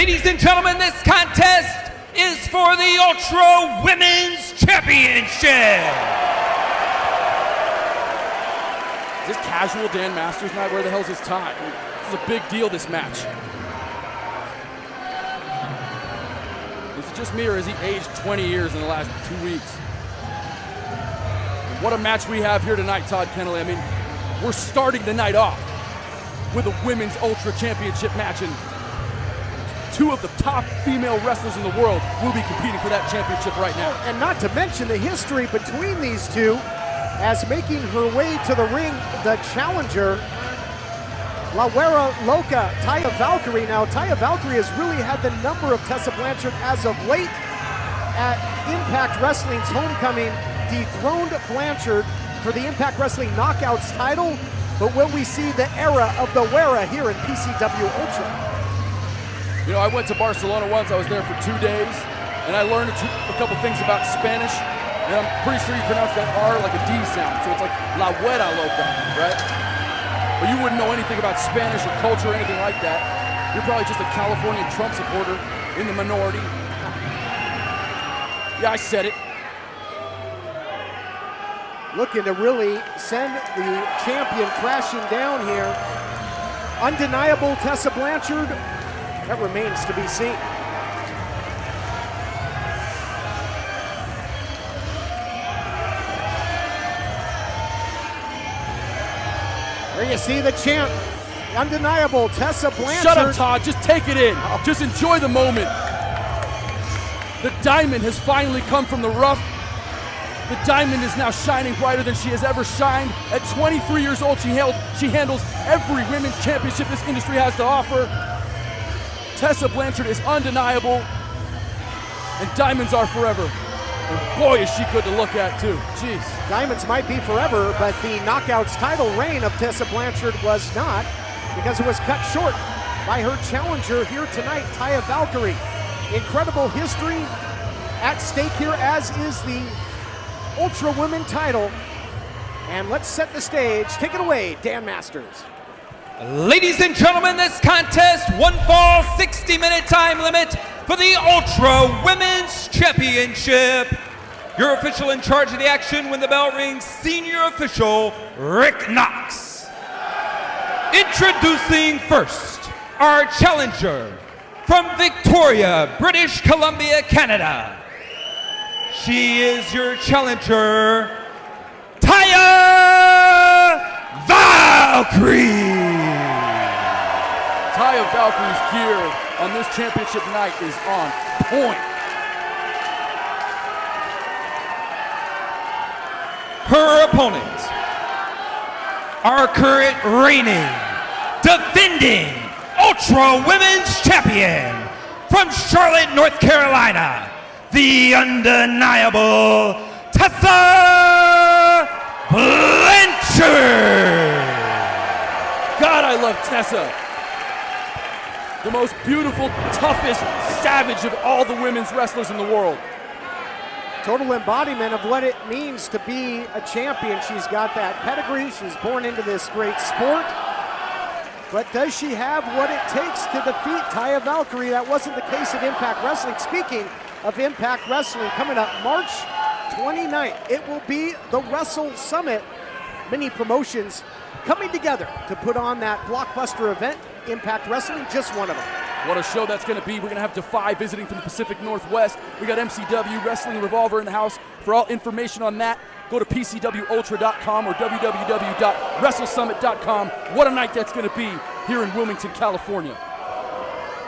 Ladies and gentlemen, this contest is for the Ultra Women's Championship. Is this casual Dan Masters night? Where the hell's his tie? This is a big deal, this match. Is it just me, or has he aged 20 years in the last 2 weeks? And what a match we have here tonight, Todd Kennelly. I mean, we're starting the night off with a Women's Ultra Championship match, and two of the top female wrestlers in the world will be competing for that championship right now. And not to mention the history between these two, as making her way to the ring, the challenger, La Guerra Loca, Taya Valkyrie. Now, Taya Valkyrie has really had the number of Tessa Blanchard as of late. At Impact Wrestling's homecoming, dethroned Blanchard for the Impact Wrestling Knockouts title. But will we see the era of the Guerra here in PCW Ultra? You know, I went to Barcelona once. I was there for 2 days, and I learned a couple things about Spanish. And I'm pretty sure you pronounce that R like a D sound, so it's like La Guerra Loca, right? But you wouldn't know anything about Spanish or culture or anything like that. You're probably just a Californian Trump supporter in the minority. Yeah, I said it. Looking to really send the champion crashing down here. Undeniable Tessa Blanchard. That remains to be seen. There you see the champ. Undeniable Tessa Blanchard. Shut up, Todd. Just take it in. Just enjoy the moment. The diamond has finally come from the rough. The diamond is now shining brighter than she has ever shined. At 23 years old, she handles every women's championship this industry has to offer. Tessa Blanchard is undeniable, and diamonds are forever. And boy, is she good to look at, too. Jeez. Diamonds might be forever, but the Knockouts title reign of Tessa Blanchard was not, because it was cut short by her challenger here tonight, Taya Valkyrie. Incredible history at stake here, as is the Ultra Women title. And let's set the stage. Take it away, Dan Masters. Ladies and gentlemen, this contest, one fall, 60-minute time limit for the Ultra Women's Championship. Your official in charge of the action when the bell rings, senior official Rick Knox. Introducing first, our challenger from Victoria, British Columbia, Canada. She is your challenger, Taya Valkyrie. Taya Valkyrie's gear on this championship night is on point. Her opponent, our current reigning, defending Ultra Women's Champion from Charlotte, North Carolina, the undeniable Tessa Blanchard. God, I love Tessa. The most beautiful, toughest, savage of all the women's wrestlers in the world. Total embodiment of what it means to be a champion. She's got that pedigree. She's born into this great sport. But does she have what it takes to defeat Taya Valkyrie? That wasn't the case at Impact Wrestling. Speaking of Impact Wrestling, coming up March 29th, it will be the Wrestle Summit. Many promotions coming together to put on that blockbuster event. Impact Wrestling, just one of them. What a show that's going to be. We're going to have Defy visiting from the Pacific Northwest. We got MCW, Wrestling Revolver in the house. For all information on that, go to PCWUltra.com or www.WrestleSummit.com. What a night that's going to be here in Wilmington, California.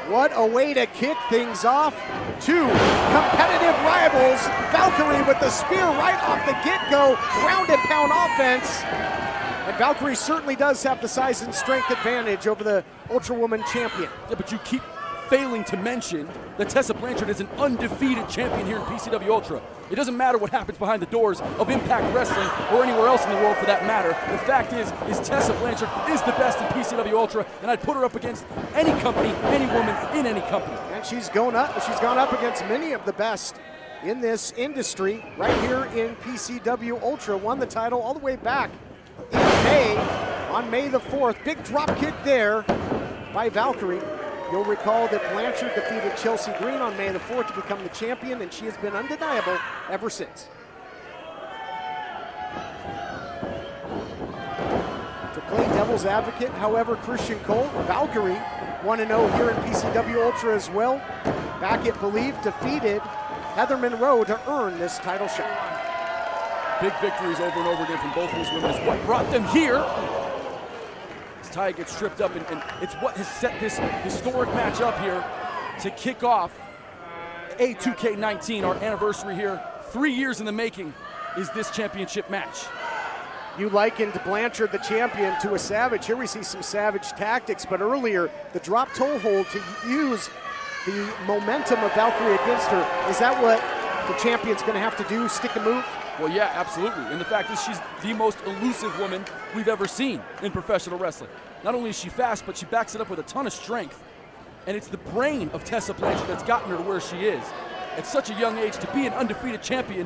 What a way to kick things off. Two competitive rivals. Valkyrie with the spear right off the get-go. Ground and pound offense. And Valkyrie certainly does have the size and strength advantage over the Ultra Woman champion. Yeah, but you keep failing to mention that Tessa Blanchard is an undefeated champion here in PCW Ultra. It doesn't matter what happens behind the doors of Impact Wrestling or anywhere else in the world for that matter. The fact is Tessa Blanchard is the best in PCW Ultra, and I'd put her up against any company, any woman in any company. And she's gone up against many of the best in this industry right here in PCW Ultra. Won the title all the way back in May, on May the 4th. Big drop kick there by Valkyrie. You'll recall that Blanchard defeated Chelsea Green on May the 4th to become the champion, and she has been undeniable ever since. To play devil's advocate, however, Christian Cole, Valkyrie, 1-0 here in PCW Ultra as well. Back at Believe, defeated Heather Monroe to earn this title shot. Big victories over and over again from both these women is what brought them here. As Taya gets tripped up, and it's what has set this historic match up here to kick off A2K19, our anniversary here. 3 years in the making is this championship match. You likened Blanchard, the champion, to a savage. Here we see some savage tactics, but earlier, the drop toe hold to use the momentum of Valkyrie against her. Is that what the champion's gonna have to do, stick a move? Well, yeah, absolutely. And the fact is she's the most elusive woman we've ever seen in professional wrestling. Not only is she fast, but she backs it up with a ton of strength. And it's the brain of Tessa Blanchard that's gotten her to where she is. At such a young age, to be an undefeated champion,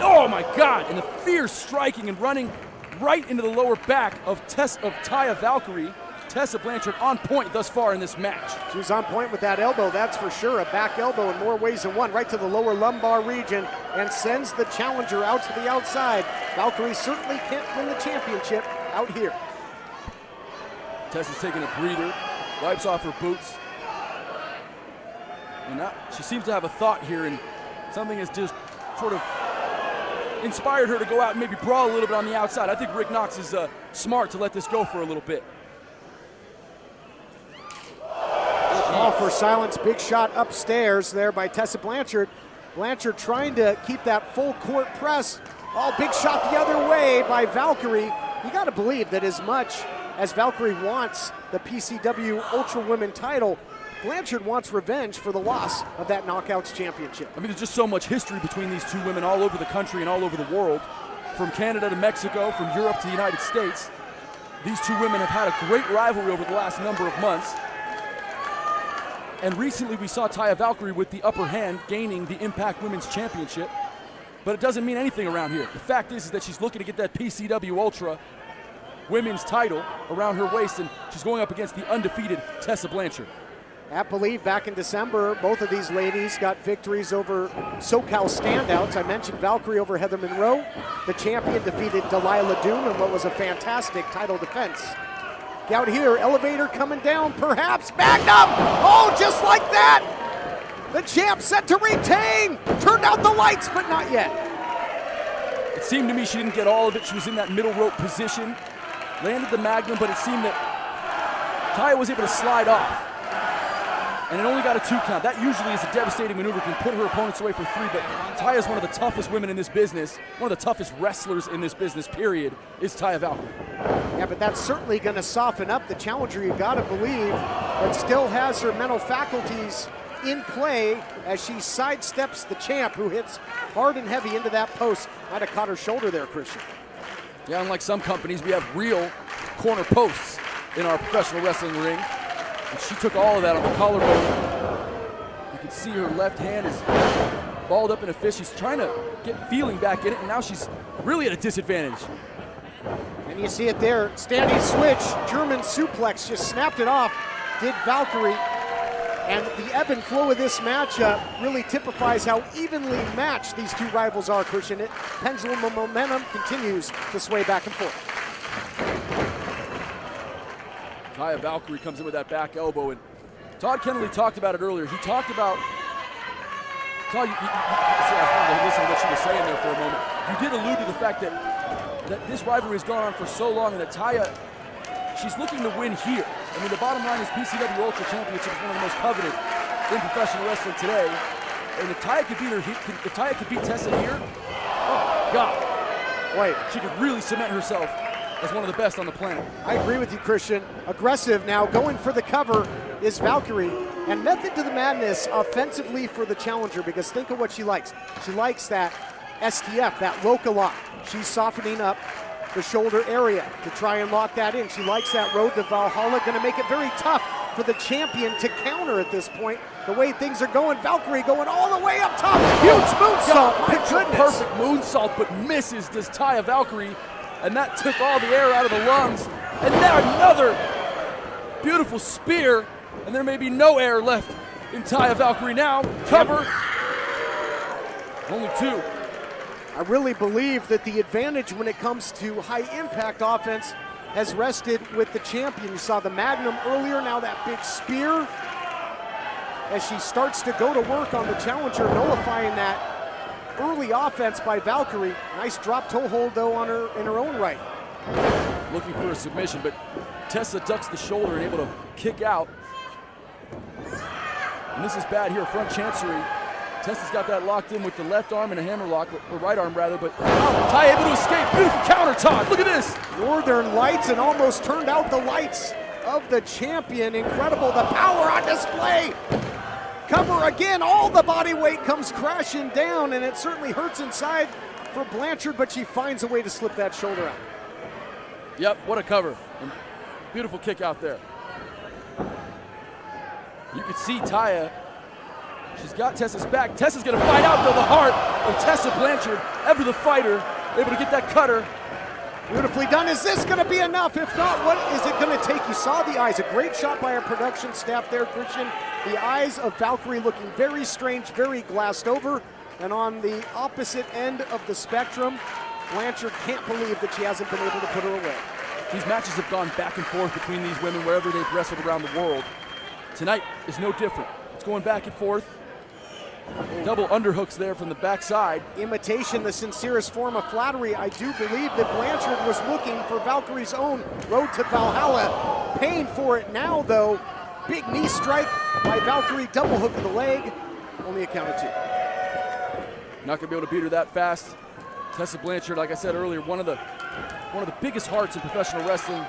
oh my God, and the fierce striking and running right into the lower back of Taya Valkyrie. Tessa Blanchard on point thus far in this match. She was on point with that elbow, that's for sure. A back elbow in more ways than one, right to the lower lumbar region, and sends the challenger out to the outside. Valkyrie certainly can't win the championship out here. Tessa's taking a breather, wipes off her boots. And now she seems to have a thought here, and something has just sort of inspired her to go out and maybe brawl a little bit on the outside. I think Rick Knox is smart to let this go for a little bit. Call for silence, big shot upstairs there by Tessa Blanchard. Blanchard trying to keep that full court press. Oh, big shot the other way by Valkyrie. You gotta believe that as much as Valkyrie wants the PCW Ultra Women title, Blanchard wants revenge for the loss of that Knockouts Championship. I mean, there's just so much history between these two women all over the country and all over the world. From Canada to Mexico, from Europe to the United States. These two women have had a great rivalry over the last number of months. And recently we saw Taya Valkyrie with the upper hand gaining the Impact Women's Championship. But it doesn't mean anything around here. The fact is that she's looking to get that PCW Ultra Women's title around her waist, and she's going up against the undefeated Tessa Blanchard. At Believe back in December, both of these ladies got victories over SoCal standouts. I mentioned Valkyrie over Heather Monroe. The champion defeated Delilah Doom in what was a fantastic title defense. Out here, elevator coming down, perhaps Magnum. Oh, just like that. The champ set to retain. Turned out the lights, but not yet. It seemed to me she didn't get all of it. She was in that middle rope position. Landed the Magnum, but it seemed that Taya was able to slide off. And it only got a 2 count. That usually is a devastating maneuver, can put her opponents away for 3, but Taya is one of the toughest women in this business, one of the toughest wrestlers in this business, period, is Taya Valkyrie. Yeah, but that's certainly going to soften up the challenger, you got to believe, but still has her mental faculties in play as she sidesteps the champ, who hits hard and heavy into that post. Might have caught her shoulder there, Christian. Yeah, unlike some companies, we have real corner posts in our professional wrestling ring. And she took all of that on the collarbone. You can see her left hand is balled up in a fist. She's trying to get feeling back in it, and now she's really at a disadvantage. And you see it there, standing switch, German suplex, just snapped it off, did Valkyrie. And the ebb and flow of this matchup really typifies how evenly matched these two rivals are, Christian. Pendulum of momentum continues to sway back and forth. Taya Valkyrie comes in with that back elbow, and Todd Kennelly talked about it earlier. He talked about, Todd, I wanted to listen to what she was saying there for a moment. You did allude to the fact that this rivalry has gone on for so long, and that Taya, she's looking to win here. I mean, the bottom line is PCW Ultra Championship is one of the most coveted in professional wrestling today. And if Taya could beat her, if Taya could beat Tessa here, oh God, Wait, she could really cement herself as one of the best on the planet. I agree with you, Christian. Aggressive now, going for the cover is Valkyrie. And method to the madness offensively for the challenger, because think of what she likes. She likes that STF, that Roca lock. She's softening up the shoulder area to try and lock that in. She likes that road to Valhalla, gonna make it very tough for the champion to counter at this point. The way things are going, Valkyrie going all the way up top. Huge moonsault, my goodness. Perfect moonsault, but misses does Taya Valkyrie. And that took all the air out of the lungs. And now another beautiful spear and there may be no air left in Taya Valkyrie now. Cover. Only 2. I really believe that the advantage when it comes to high impact offense has rested with the champion. You saw the Magnum earlier, now that big spear. As she starts to go to work on the challenger, nullifying that early offense by Valkyrie. Nice drop toe hold though on her in her own right. Looking for a submission, but Tessa ducks the shoulder and able to kick out. And this is bad here, front chancery. Tessa's got that locked in with the left arm and a hammer lock, or right arm rather, but Taya able to escape. Beautiful counter, Todd. Look at this. Northern Lights and almost turned out the lights of the champion. Incredible, the power on display. Cover again, all the body weight comes crashing down, and it certainly hurts inside for Blanchard, but she finds a way to slip that shoulder out. Yep, what a cover. And beautiful kick out there. You can see Taya. She's got Tessa's back. Tessa's gonna fight out though, the heart of Tessa Blanchard, ever the fighter, able to get that cutter. Beautifully done. Is this gonna be enough? If not, what is it gonna take? You saw the eyes. A great shot by our production staff there, Christian. The eyes of Valkyrie looking very strange, very glassed over. And on the opposite end of the spectrum, Blanchard can't believe that she hasn't been able to put her away. These matches have gone back and forth between these women wherever they've wrestled around the world. Tonight is no different. It's going back and forth. Double underhooks there from the backside. Imitation, the sincerest form of flattery. I do believe that Blanchard was looking for Valkyrie's own road to Valhalla. Paying for it now, though. Big knee strike by Valkyrie, double hook to the leg. Only a count of 2. Not gonna be able to beat her that fast. Tessa Blanchard, like I said earlier, one of the biggest hearts in professional wrestling.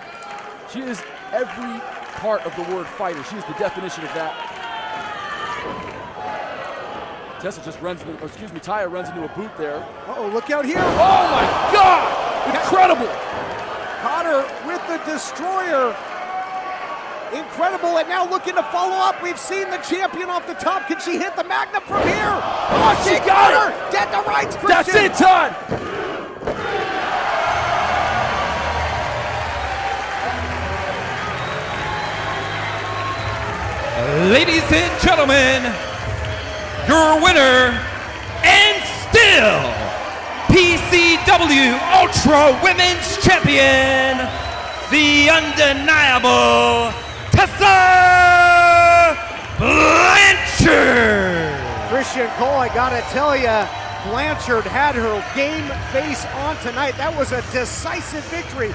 She is every part of the word fighter. She is the definition of that. Tessa just runs into, or excuse me, Taya runs into a boot there. Uh-oh, look out here. Oh my God! Incredible! Caught her with the destroyer. Incredible, and now looking to follow up. We've seen the champion off the top. Can she hit the Magnum from here? Oh, she got her! Dead to rights, Christian. That's it, Todd! Ladies and gentlemen, your winner and still PCW Ultra Women's Champion, the undeniable Tessa Blanchard. Christian Cole, I gotta tell you, Blanchard had her game face on tonight. That was a decisive victory.